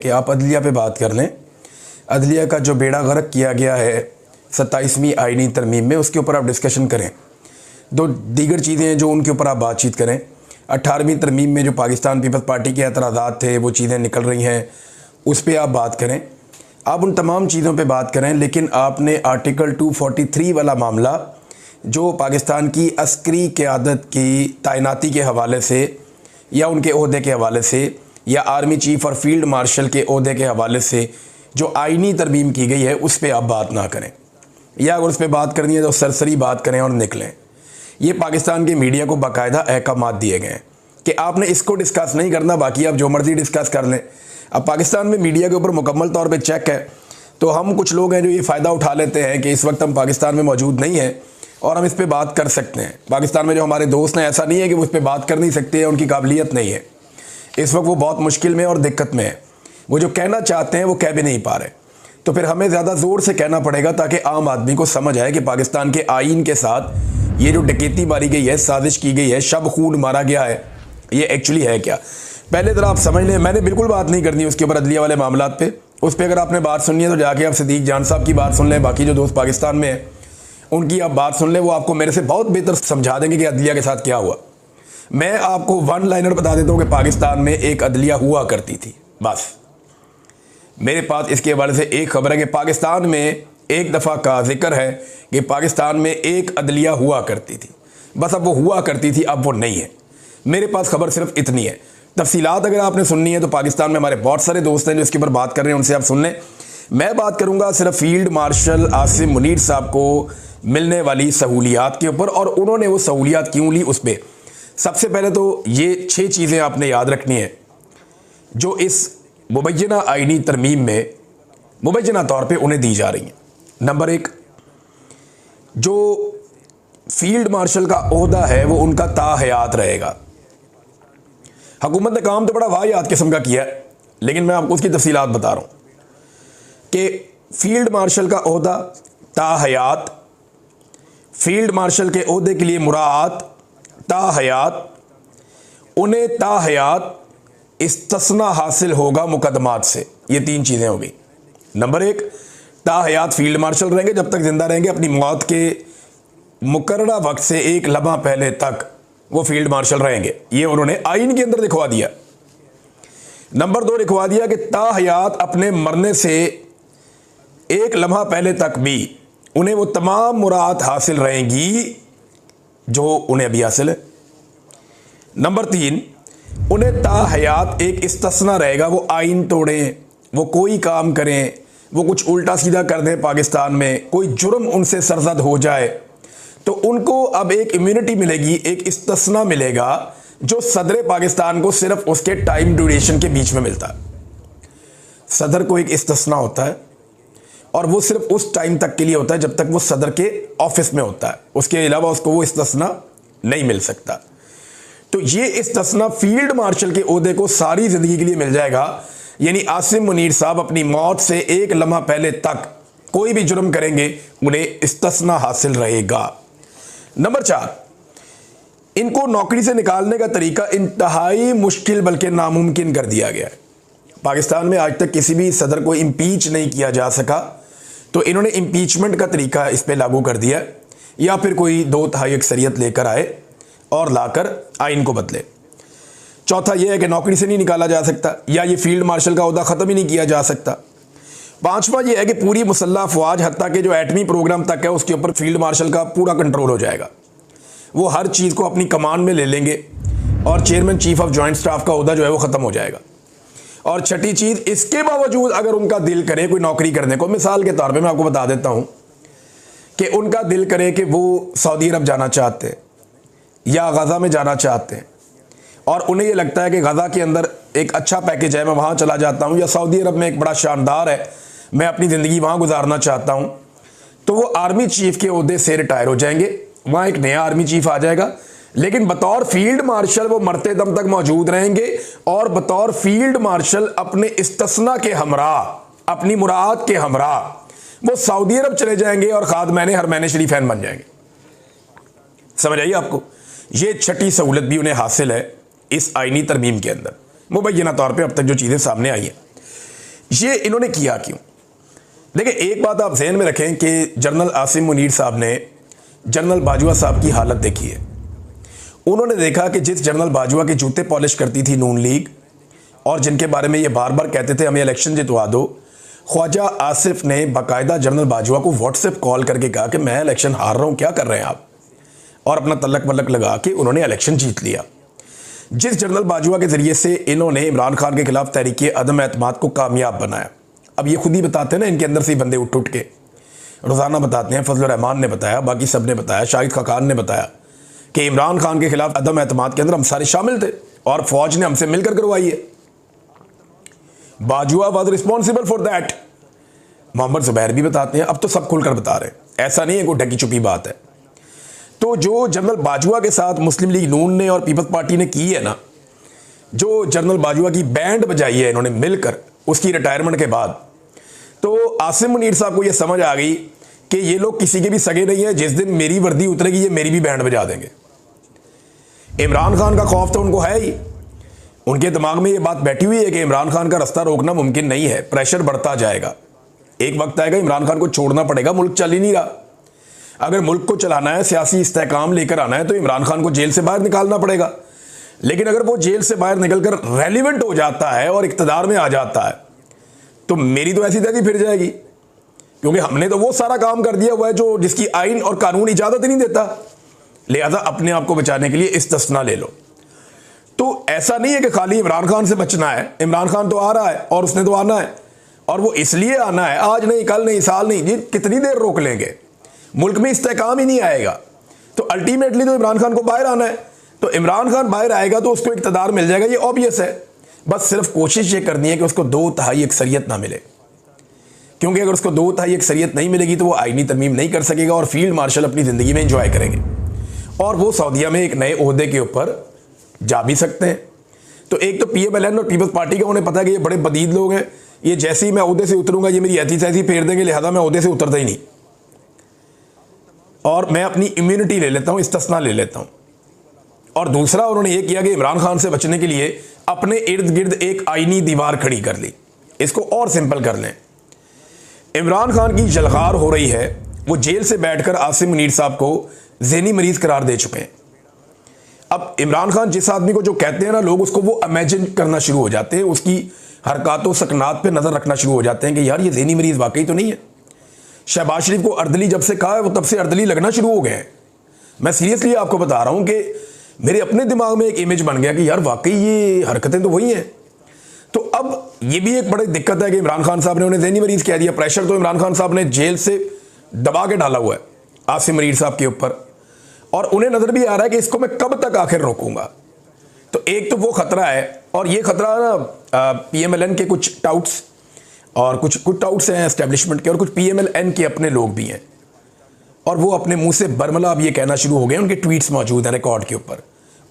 कि आप अदलिया पे बात कर लें। अदलिया का जो बेड़ा गर्क किया गया है 27वीं आईनी तरमीम में, उसके ऊपर आप डिस्कशन करें। दो दीगर चीज़ें हैं जो उनके ऊपर आप बातचीत करें। 18वीं तरमीम में जो पाकिस्तान पीपल्स पार्टी के एतराज़ात थे, वो चीज़ें निकल रही हैं, उस पर आप बात करें। आप उन तमाम चीज़ों पे बात करें, लेकिन आपने आर्टिकल 243 वाला मामला जो पाकिस्तान की अस्करी क़यादत की तैनाती के हवाले से या उनके ओहदे के हवाले से या आर्मी चीफ और फील्ड मार्शल के ओहदे के हवाले से जो आईनी तरमीम की गई है, उस पर आप बात ना करें, या अगर उस पर बात करनी है तो सरसरी बात करें और निकलें। ये पाकिस्तान के मीडिया को बाकायदा अहकामात दिए गए हैं कि आपने इसको डिस्कस नहीं करना, बाकी आप जो मर्ज़ी डिस्कस कर लें। अब पाकिस्तान में मीडिया के ऊपर मुकम्मल तौर पे चेक है, तो हम कुछ लोग हैं जो ये फ़ायदा उठा लेते हैं कि इस वक्त हम पाकिस्तान में मौजूद नहीं हैं और हम इस पर बात कर सकते हैं। पाकिस्तान में जो हमारे दोस्त हैं, ऐसा नहीं है कि वो इस पर बात कर नहीं सकते हैं, उनकी काबिलियत नहीं है। इस वक्त वो बहुत मुश्किल में और दिक्कत में है। वो जो कहना चाहते हैं वो कह भी नहीं पा रहे, तो फिर हमें ज़्यादा ज़ोर से कहना पड़ेगा ताकि आम आदमी को समझ आए कि पाकिस्तान के आइन के साथ ये जो डकैती मारी गई है, साजिश की गई है, शब खून मारा गया है, ये एक्चुअली है क्या। पहले ज़रा आप समझ लें, मैंने बिल्कुल बात नहीं करनी उसके ऊपर अदलिया वाले मामलात पे। उस पर अगर आपने बात सुननी है तो जाके आप सिद्दीक जान साहब की बात सुन लें, बाकी जो दोस्त पाकिस्तान में हैं उनकी आप बात सुन लें, वो आपको मेरे से बहुत बेहतर समझा देंगे कि अदलिया के साथ क्या हुआ। मैं आपको वन लाइनर बता देता हूँ कि पाकिस्तान में एक अदलिया हुआ करती थी, बस। मेरे पास इसके हवाले से एक खबर है कि पाकिस्तान में एक दफ़ा का जिक्र है कि पाकिस्तान में एक अदलिया हुआ करती थी, बस। अब वो हुआ करती थी, अब वो नहीं है। मेरे पास खबर सिर्फ इतनी है। तफसीलात अगर आपने सुननी है तो पाकिस्तान में हमारे बहुत सारे दोस्त हैं जो इसके ऊपर बात कर रहे हैं, उनसे आप सुन लें। मैं बात करूँगा सिर्फ फील्ड मार्शल आसिम मुनीर साहब को मिलने वाली सहूलियात के ऊपर, और उन्होंने वो सहूलियात क्यों ली उस पर। सबसे पहले तो ये 6 चीज़ें आपने याद रखनी है जो इस मुबैना आईनी तरमीम में मुबैना तौर पे उन्हें दी जा रही हैं। नंबर 1, जो फील्ड मार्शल का ओहदा है वो उनका ताहयात रहेगा। हुकूमत ने काम तो बड़ा वाहियात किस्म का किया है, लेकिन मैं आपको उसकी तफसीलात बता रहा हूँ कि फील्ड मार्शल का ओहदा ताहयात, फील्ड मार्शल के ओहदे के लिए मुराद ताहयात, उन्हें ताहयात इस्तिस्ना हासिल होगा मुकदमात से। ये 3 चीज़ें हो गई। नंबर 1, ताहयात फील्ड मार्शल रहेंगे जब तक जिंदा रहेंगे, अपनी मौत के मुकर्ररा वक्त से एक लम्हा पहले तक वो फील्ड मार्शल रहेंगे। ये उन्होंने आइन के अंदर लिखवा दिया। नंबर 2 लिखवा दिया कि ताहयात अपने मरने से एक लम्हा पहले तक भी उन्हें वो तमाम मुराद हासिल रहेंगी जो उन्हें अभी हासिल है। नंबर 3, उन्हें ताहयात एक इस्तिस्ना रहेगा, वो आइन तोड़ें, वो कोई काम करें, वो कुछ उल्टा सीधा कर दें, पाकिस्तान में कोई जुर्म उनसे सरजद हो जाए तो उनको अब एक इम्यूनिटी मिलेगी, एक इस्तिस्ना मिलेगा जो सदर पाकिस्तान को सिर्फ उसके टाइम ड्यूरेशन के बीच में मिलता है। सदर को एक इस्तिस्ना होता है और वो सिर्फ उस टाइम तक के लिए होता है जब तक वो सदर के ऑफिस में होता है, उसके अलावा उसको वो इस्तिस्ना नहीं मिल सकता। तो ये इस्तिस्ना फील्ड मार्शल के ओहदे को सारी ज़िंदगी के लिए मिल जाएगा। यानी आसिम मुनीर साहब अपनी मौत से एक लम्हा पहले तक कोई भी जुर्म करेंगे, उन्हें इस्तिस्ना हासिल रहेगा। नंबर 4, इनको नौकरी से निकालने का तरीका इंतहाई मुश्किल बल्कि नामुमकिन कर दिया गया है। पाकिस्तान में आज तक किसी भी सदर को इम्पीच नहीं किया जा सका, तो इन्होंने इम्पीचमेंट का तरीका इस पर लागू कर दिया, या फिर कोई 2/3 अक्सरियत लेकर आए और लाकर आइन को बदले। चौथा यह है कि नौकरी से नहीं निकाला जा सकता, या ये फील्ड मार्शल का ओहदा ख़त्म ही नहीं किया जा सकता। 5वां यह है कि पूरी मुसल्लह अफवाज हत्ता के जो एटमी प्रोग्राम तक है उसके ऊपर फील्ड मार्शल का पूरा कंट्रोल हो जाएगा। वो हर चीज़ को अपनी कमान में ले लेंगे और chairman chief of joint staff का ओहदा जो है वो ख़त्म हो जाएगा। और छठी चीज़, इसके बावजूद अगर उनका दिल करे कोई नौकरी करने को, मिसाल के तौर पर मैं आपको बता देता हूँ कि उनका दिल करे कि वो सऊदी अरब जाना चाहते हैं या गज़ा में जाना चाहते हैं, और उन्हें ये लगता है कि गज़ा के अंदर एक अच्छा पैकेज है, मैं वहाँ चला जाता हूँ, या सऊदी अरब में एक बड़ा शानदार है, मैं अपनी ज़िंदगी वहाँ गुजारना चाहता हूँ, तो वो आर्मी चीफ के ओहदे से रिटायर हो जाएंगे। वहाँ एक नया आर्मी चीफ आ जाएगा, लेकिन बतौर फील्ड मार्शल वो मरते दम तक मौजूद रहेंगे, और बतौर फील्ड मार्शल अपने इस्तिस्ना के हमरा, अपनी मुराद के हमरा वो सऊदी अरब चले जाएंगे और खादमैन हरमैन शरीफैन बन जाएंगे। समझ आइए आपको। ये छठी सहूलत भी उन्हें हासिल है इस आईनी तरमीम के अंदर, मुबैना तौर पे अब तक जो चीज़ें सामने आई हैं। ये इन्होंने किया क्यों? देखिए, एक बात आप जहन में रखें कि जनरल आसिम मुनीर साहब ने जनरल बाजवा साहब की हालत देखी है। उन्होंने देखा कि जिस जनरल बाजवा के जूते पॉलिश करती थी नून लीग और जिनके बारे में ये बार बार कहते थे हमें इलेक्शन जितवा दो, ख्वाजा आसिफ ने बाकायदा जनरल बाजवा को व्हाट्सएप कॉल करके कहा कि मैं इलेक्शन हार रहा हूँ, क्या कर रहे हैं आप, और अपना तलक वलक लगा के उन्होंने इलेक्शन जीत लिया। जिस जनरल बाजवा के ज़रिए से इन्होंने इमरान खान के खिलाफ तहरीक अदम एतमाद को कामयाब बनाया। अब ये खुद ही बताते हैं ना, इनके अंदर से बंदे उठ के रोज़ाना बताते हैं। फजल रहमान ने बताया, बाकी सब ने बताया, शाहिद खाकान ने बताया कि इमरान खान के खिलाफ अदम एतमाद के अंदर हम सारे शामिल थे और फौज ने हमसे मिलकर करवाई है। Bajwa was responsible for that. Mohammed Zubair भी बताते हैं, अब तो सब खुलकर बता रहे हैं, ऐसा नहीं है कोई ढकी छुपी बात है। तो जो जनरल बाजवा के साथ मुस्लिम लीग नून ने और पीपल्स पार्टी ने की है ना, जो जनरल बाजवा की बैंड बजाई है इन्होंने मिलकर उसकी रिटायरमेंट के बाद, तो आसिम मुनीर साहब को यह समझ आ गई कि ये लोग किसी के भी सगे नहीं है, जिस दिन मेरी वर्दी उतरेगी ये मेरी भी बैंड बजा देंगे। इमरान खान का खौफ तो उनको है ही, उनके दिमाग में ये बात बैठी हुई है कि इमरान खान का रास्ता रोकना मुमकिन नहीं है, प्रेशर बढ़ता जाएगा, एक वक्त आएगा इमरान खान को छोड़ना पड़ेगा, मुल्क चल ही नहीं रहा। अगर मुल्क को चलाना है, सियासी इस्तेहकाम लेकर आना है, तो इमरान खान को जेल से बाहर निकालना पड़ेगा। लेकिन अगर वो जेल से बाहर निकलकर रेलिवेंट हो जाता है और इक़्तिदार में आ जाता है, तो मेरी तो ऐसी तैसी फिर जाएगी, क्योंकि हमने तो वो सारा काम कर दिया हुआ है जो जिसकी आइन और कानून इजाज़त ही नहीं देता। लिहाजा अपने आप को बचाने के लिए इस्तिस्ना ले लो। तो ऐसा नहीं है कि खाली इमरान खान से बचना है, इमरान खान तो आ रहा है और उसने तो आना है, और वो इसलिए आना है, आज नहीं, कल नहीं, साल नहीं, जी कितनी देर रोक लेंगे, मुल्क में इस्तेहकाम ही नहीं आएगा। तो अल्टीमेटली तो इमरान खान को बाहर आना है, तो इमरान खान बाहर आएगा तो उसको इक़्तिदार मिल जाएगा, ये ऑब्वियस है। बस सिर्फ कोशिश ये करनी है कि उसको 2/3 अक्सरियत ना मिले, क्योंकि अगर उसको 2/3 अक्सरियत नहीं मिलेगी तो वो आईनी तरमीम नहीं कर सकेगा और फील्ड मार्शल अपनी ज़िंदगी में इंजॉय करेंगे और वो सऊदीया में एक नए ओहदे के ऊपर जा भी सकते हैं। तो एक तो PMLN और पीपल्स पार्टी का उन्हें पता है कि ये बड़े बदीद लोग हैं, ये जैसे ही मैं ओहदे से उतरूंगा ये मेरी ऐसी तैसी फेर देंगे, लिहाजा मैं ओहदे से उतरता ही नहीं और मैं अपनी इम्यूनिटी ले लेता हूँ, इस्तिस्ना ले लेता हूँ। और दूसरा उन्होंने ये किया कि इमरान खान से बचने के लिए अपने इर्द गिर्द एक आईनी दीवार खड़ी कर ली। इसको और सिंपल कर लें, इमरान खान की जलगार हो रही है, वो जेल से बैठकर आसिम मुनीर साहब को ज़हनी मरीज करार दे चुके हैं। अब इमरान खान जिस आदमी को जो कहते हैं ना लोग, उसको वो इमेजिन करना शुरू हो जाते हैं, उसकी हरकतों सकनात पे नज़र रखना शुरू हो जाते हैं कि यार ये ज़हनी मरीज वाकई तो नहीं है। शहबाज शरीफ को अर्दली जब से कहा है वो तब से अर्दली लगना शुरू हो गए हैं। मैं सीरियसली आपको बता रहा हूँ कि मेरे अपने दिमाग में एक इमेज बन गया कि यार वाकई ये हरकतें तो वही हैं। तो अब ये भी एक बड़ी दिक्कत है कि इमरान खान साहब ने उन्हें ज़हनी मरीज कह दिया। प्रेशर तो इमरान खान साहब ने जेल से दबा के डाला हुआ है आसिम मुनीर साहब के ऊपर, और उन्हें नज़र भी आ रहा है कि इसको मैं कब तक आखिर रोकूंगा। तो एक तो वो खतरा है, और ये खतरा ना PMLN के कुछ टाउट्स और कुछ टाउट्स हैं एस्टेब्लिशमेंट के, और कुछ PMLN के अपने लोग भी हैं, और वो अपने मुंह से बरमला अब ये कहना शुरू हो गए। उनके ट्वीट्स मौजूद हैं रिकॉर्ड के ऊपर,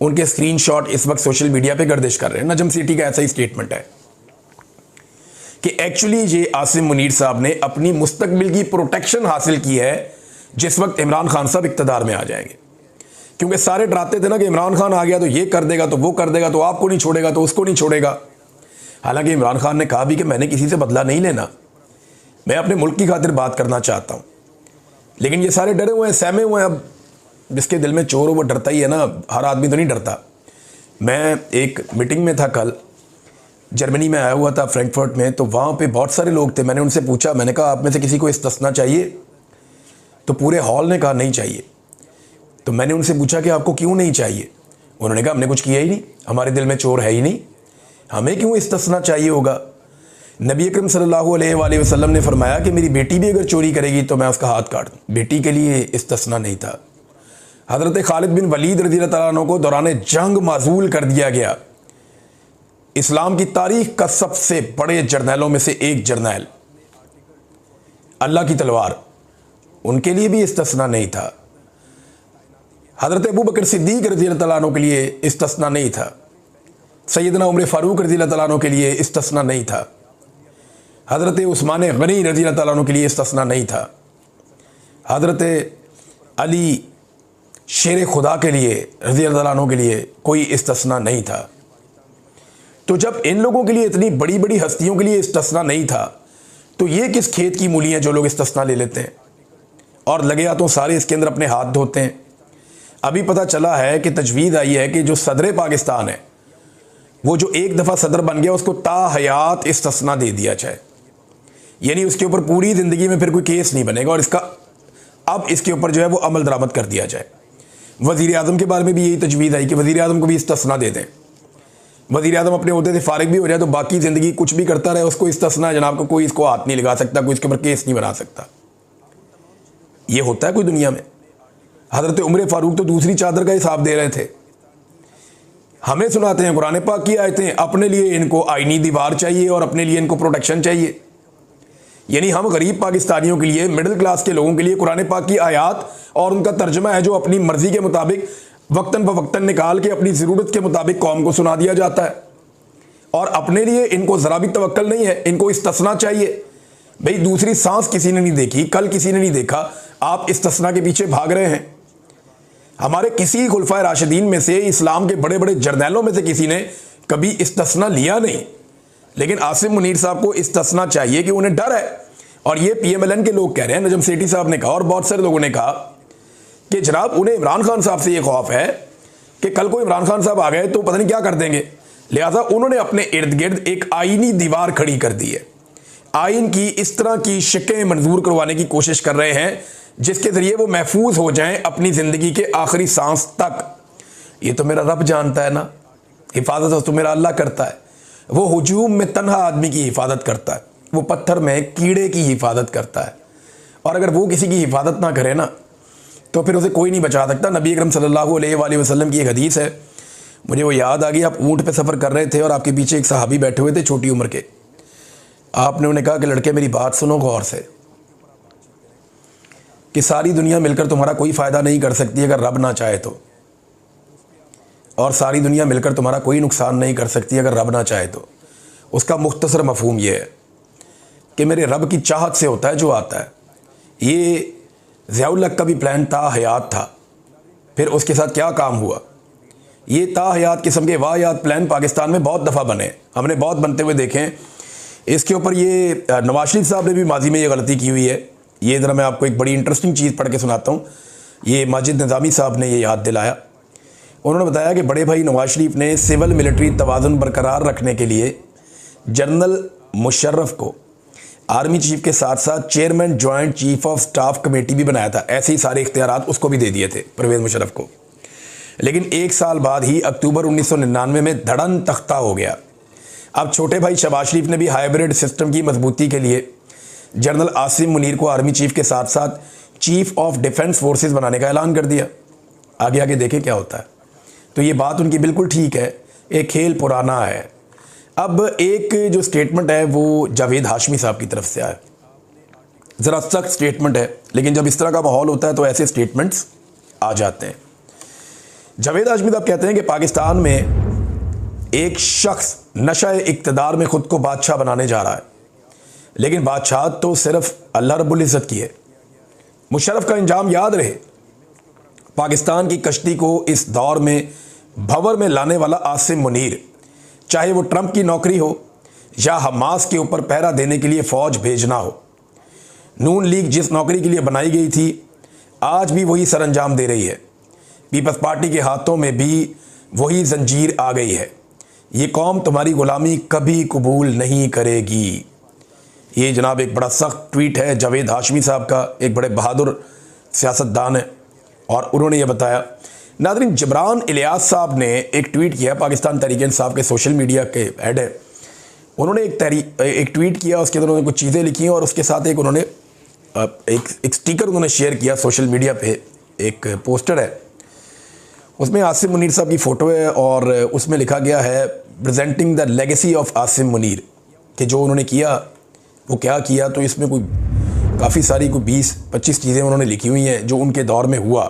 उनके स्क्रीनशॉट इस वक्त सोशल मीडिया पे गर्दिश कर रहे हैं। नजम सिटी का ऐसा ही स्टेटमेंट है कि एक्चुअली ये आसिम मुनीर साहब ने अपनी मुस्तकबिल की प्रोटेक्शन हासिल की है जिस वक्त इमरान खान साहब इक़्तिदार में आ जाएंगे, क्योंकि सारे डराते थे ना कि इमरान खान आ गया तो ये कर देगा, तो वो कर देगा, तो आपको नहीं छोड़ेगा, तो उसको नहीं छोड़ेगा। हालांकि इमरान खान ने कहा भी कि मैंने किसी से बदला नहीं लेना, मैं अपने मुल्क की खातिर बात करना चाहता हूँ। लेकिन ये सारे डरे हुए हैं, सहमे हुए हैं। अब जिसके दिल में चोर हो वो डरता ही है ना, हर आदमी तो नहीं डरता। मैं एक मीटिंग में था कल, जर्मनी में आया हुआ था फ्रैंकफर्ट में, तो वहाँ पे बहुत सारे लोग थे। मैंने उनसे पूछा, मैंने कहा आप में से किसी को इस्तिस्ना चाहिए? तो पूरे हॉल ने कहा नहीं चाहिए। तो मैंने उनसे पूछा कि आपको क्यों नहीं चाहिए? उन्होंने कहा हमने कुछ किया ही नहीं, हमारे दिल में चोर है ही नहीं, हमें क्यों इस्तिस्ना चाहिए होगा। नबी अकरम सल्लल्लाहु अलैहि वसल्लम ने फरमाया कि मेरी बेटी भी अगर चोरी करेगी तो मैं उसका हाथ काट दूँ। बेटी के लिए इस्तिस्ना नहीं था। हज़रत खालिद बिन वलीद रज़ी अल्लाह तआला अन्हु को दौरान जंग माजूल कर दिया गया। इस्लाम की तारीख का सबसे बड़े जर्नैलों में से एक जर्नैल, अल्लाह की तलवार, उनके लिए भी इस्तिस्ना नहीं था। हज़रत अबू बकर सिद्दीक रज़ी अल्लाह तआला अन्हु के लिए इस्तिस्ना नहीं था। सैयदना उमर फ़ारूक रज़ी अल्लाह तआला अन्हु के लिए इस्तिस्ना नहीं था। हज़रत उस्मान गनी रज़ी अल्लाह तआला अन्हु के लिए इस्तिस्ना नहीं था। हज़रत अली शेर खुदा के लिए रज़ी अल्लाह अन्हु के लिए कोई इस्तिस्ना नहीं था। तो जब इन लोगों के लिए, इतनी बड़ी बड़ी हस्तियों के लिए इस्तिस्ना नहीं था, तो ये किस खेत की मूली है जो लोग इस्तिस्ना ले लेते हैं और लगे हाथों सारे इसके अंदर अपने हाथ धोते हैं। अभी पता चला है कि तजवीज़ आई है कि जो सदर पाकिस्तान है, वो जो एक दफ़ा सदर बन गया, उसको ताहयात इस्तिस्ना दे दिया जाए, यानी उसके ऊपर पूरी ज़िंदगी में फिर कोई केस नहीं बनेगा और इसका अब इसके ऊपर जो है वो अमल दरामद कर दिया जाए। वज़ीर आज़म के बारे में भी यही तजवीज़ आई कि वज़ीर आज़म को भी इस्तिस्ना दे दें। वज़ीर आज़म अपने ओहदे से फारिग भी हो जाए तो बाकी ज़िंदगी कुछ भी करता रहे, उसको इस्तिस्ना जनाब को कोई इसको हाथ नहीं लगा सकता, कोई इसके ऊपर केस नहीं बना सकता। ये होता है कोई दुनिया में? हज़रत उमर फ़ारूक तो दूसरी चादर का हिसाब दे रहे थे। हमें सुनाते हैं कुरान पाक की आयतें, अपने लिए इनको आईनी दीवार चाहिए और अपने लिए इनको प्रोटेक्शन चाहिए। यानी हम गरीब पाकिस्तानियों के लिए, मिडिल क्लास के लोगों के लिए कुरान पाक की आयात और उनका तर्जमा है जो अपनी मर्जी के मुताबिक वक्तन फ़वक्तन निकाल के अपनी ज़रूरत के मुताबिक कौम को सुना दिया जाता है, और अपने लिए इनको ज़रा भी तवक्कल नहीं है, इनको इस्तिस्ना चाहिए। भाई दूसरी सांस किसी ने नहीं देखी, कल किसी ने नहीं देखा, आप इस्तिस्ना के पीछे भाग रहे हैं। हमारे किसी खुलफाए राशिदीन में से, इस्लाम के बड़े बड़े जर्नैलों में से किसी ने कभी इस्तिस्ना लिया नहीं, लेकिन आसिम मुनीर साहब को इस्तिस्ना चाहिए कि उन्हें डर है। और ये PMLN के लोग कह रहे हैं, नजम सेठी साहब ने कहा और बहुत सारे लोगों ने कहा कि जनाब उन्हें इमरान खान साहब से ये खौफ है कि कल को इमरान खान साहब आ गए तो पता नहीं क्या कर देंगे, लिहाजा उन्होंने अपने इर्द गिर्द एक आईनी दीवार खड़ी कर दी है। आइन की इस तरह की शिकें मंजूर करवाने की कोशिश कर रहे हैं जिसके ज़रिए वो महफूज हो जाएं अपनी ज़िंदगी के आखिरी सांस तक। ये तो मेरा रब जानता है ना, हिफाजत तो मेरा अल्लाह करता है। वो हुजूम में तन्हा आदमी की हिफाजत करता है, वो पत्थर में कीड़े की हिफाजत करता है, और अगर वो किसी की हिफाजत ना करे ना तो फिर उसे कोई नहीं बचा सकता। नबी अकरम सल्लल्लाहु अलैहि वसल्लम की एक हदीस है, मुझे वो याद आ गई। आप ऊँट पे सफ़र कर रहे थे और आपके पीछे एक सहाबी बैठे हुए थे छोटी उम्र के। आपने उन्हें कहा कि लड़के मेरी बात सुनो गौर से, कि सारी दुनिया मिलकर तुम्हारा कोई फ़ायदा नहीं कर सकती अगर रब ना चाहे तो, और सारी दुनिया मिलकर तुम्हारा कोई नुकसान नहीं कर सकती अगर रब ना चाहे तो। उसका मुख्तसर मफहूम ये है कि मेरे रब की चाहत से होता है जो आता है। ये ज़ियाउल हक का भी प्लान ताहयात था, फिर उसके साथ क्या काम हुआ। ये ताहयात किस्म के वाहियात प्लान पाकिस्तान में बहुत दफ़ा बने, हमने बहुत बनते हुए देखे हैं। इसके ऊपर ये नवाज शरीफ साहब ने भी माजी में ये गलती की हुई है। ये ज़रा मैं आपको एक बड़ी इंटरेस्टिंग चीज़ पढ़ के सुनाता हूँ। ये माजिद निज़ामी साहब ने ये याद दिलाया। उन्होंने बताया कि बड़े भाई नवाज शरीफ ने सिविल मिलिट्री तवाज़ुन बरकरार रखने के लिए जनरल मुशर्रफ को आर्मी चीफ के साथ साथ chairman joint chief of staff committee भी बनाया था। ऐसे ही सारे इख्तियारात उसको भी दे दिए थे परवेज़ मुशर्रफ को। लेकिन एक साल बाद ही अक्टूबर 1999 में धड़न तख्ता हो गया। अब छोटे भाई शहबाज शरीफ ने भी हाइब्रिड सिस्टम की मजबूती के लिए जनरल आसिम मुनीर को आर्मी चीफ के साथ साथ चीफ ऑफ डिफेंस फोर्सेस बनाने का ऐलान कर दिया। आगे आगे देखें क्या होता है। तो ये बात उनकी बिल्कुल ठीक है, एक खेल पुराना है। अब एक जो स्टेटमेंट है वो जावेद हाशमी साहब की तरफ से आया, ज़रा सख्त स्टेटमेंट है, लेकिन जब इस तरह का माहौल होता है तो ऐसे स्टेटमेंट्स आ जाते हैं। जावेद हाशमी साहब कहते हैं कि पाकिस्तान में एक शख्स नशा इक़्तिदार में ख़ुद को बादशाह बनाने जा रहा है, लेकिन बादशाह तो सिर्फ अल्लाह रब्बुल इज़्ज़त की है। मुशर्रफ का इंजाम याद रहे, पाकिस्तान की कश्ती को इस दौर में भंवर में लाने वाला आसिम मुनीर, चाहे वो ट्रंप की नौकरी हो या हमास के ऊपर पहरा देने के लिए फ़ौज भेजना हो। नून लीग जिस नौकरी के लिए बनाई गई थी आज भी वही सर अंजाम दे रही है। पीपल्स पार्टी के हाथों में भी वही जंजीर आ गई है। ये कौम तुम्हारी गुलामी कभी कबूल नहीं करेगी। ये जनाब एक बड़ा सख्त ट्वीट है जावेद हाशमी साहब का, एक बड़े बहादुर सियासतदान है, और उन्होंने ये बताया। नाज़रीन, जबरान इलियास साहब ने एक ट्वीट किया, पाकिस्तान तहरीक इंसाफ के सोशल मीडिया के हेड है। उन्होंने एक ट्वीट किया, उसके अंदर उन्होंने कुछ चीज़ें लिखी और उसके साथ एक उन्होंने एक स्टिकर उन्होंने शेयर किया सोशल मीडिया पे। एक पोस्टर है, उसमें आसिम मुनीर साहब की फ़ोटो है और उसमें लिखा गया है presenting the legacy of Asim Munir, कि जो उन्होंने किया वो क्या किया। तो इसमें कोई काफ़ी सारी कोई 20-25 चीज़ें उन्होंने लिखी हुई हैं जो उनके दौर में हुआ।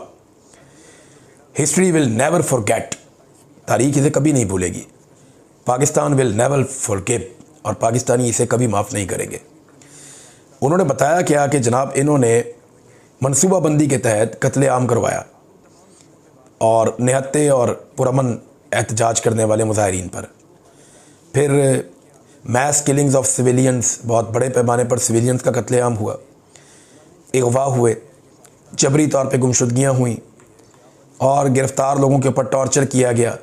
हिस्ट्री विल नेवर फॉरगेट, तारीख इसे कभी नहीं भूलेगी। पाकिस्तान विल नेवर फॉरगिव, और पाकिस्तानी इसे कभी माफ़ नहीं करेंगे। उन्होंने बताया क्या कि जनाब इन्होंने मनसूबाबंदी के तहत कत्लेआम करवाया और निहत्ते और पुरअमन एहतजाज करने वाले मुजाहिरीन पर, फिर मैस किलिंग्स ऑफ सिविलियंस, बहुत बड़े पैमाने पर सिविलियंस का कत्लेआम हुआ, अगवा हुए, जबरी तौर पे गुमशुदगियाँ हुई और गिरफ़्तार लोगों के ऊपर टॉर्चर किया गया,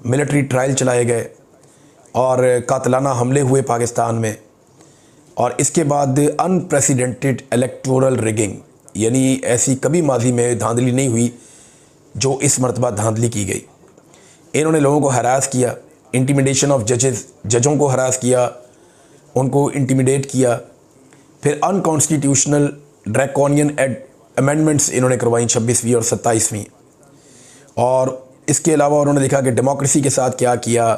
मिलिट्री ट्रायल चलाए गए और कातलाना हमले हुए पाकिस्तान में। और इसके बाद अनप्रेसिडेंटेड इलेक्टोरल रिगिंग, यानी ऐसी कभी माजी में धांधली नहीं हुई जो इस मरतबा धांधली की गई। इन्होंने लोगों को हरास किया, इंटिमिडेशन ऑफ जजेस, जजों को हरास किया, उनको इंटिमिडेट किया। फिर अनकॉन्स्टिट्यूशनल ड्रैकोनियन अमेंडमेंट्स इन्होंने करवाई 26वीं और 27वीं। और इसके अलावा उन्होंने देखा कि डेमोक्रेसी के साथ क्या किया,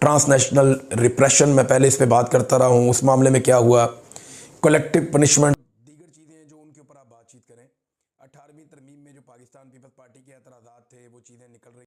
ट्रांसनेशनल रिप्रेशन, मैं पहले इस पे बात करता रहा हूँ, उस मामले में क्या हुआ, कलेक्टिव पनिशमेंट, दीगर चीज़ें हैं जो उनके ऊपर आप बातचीत करें। 18वीं तरमीम में जो पाकिस्तान पीपल्स पार्टी के एतराज़ात थे वो चीज़ें निकल रही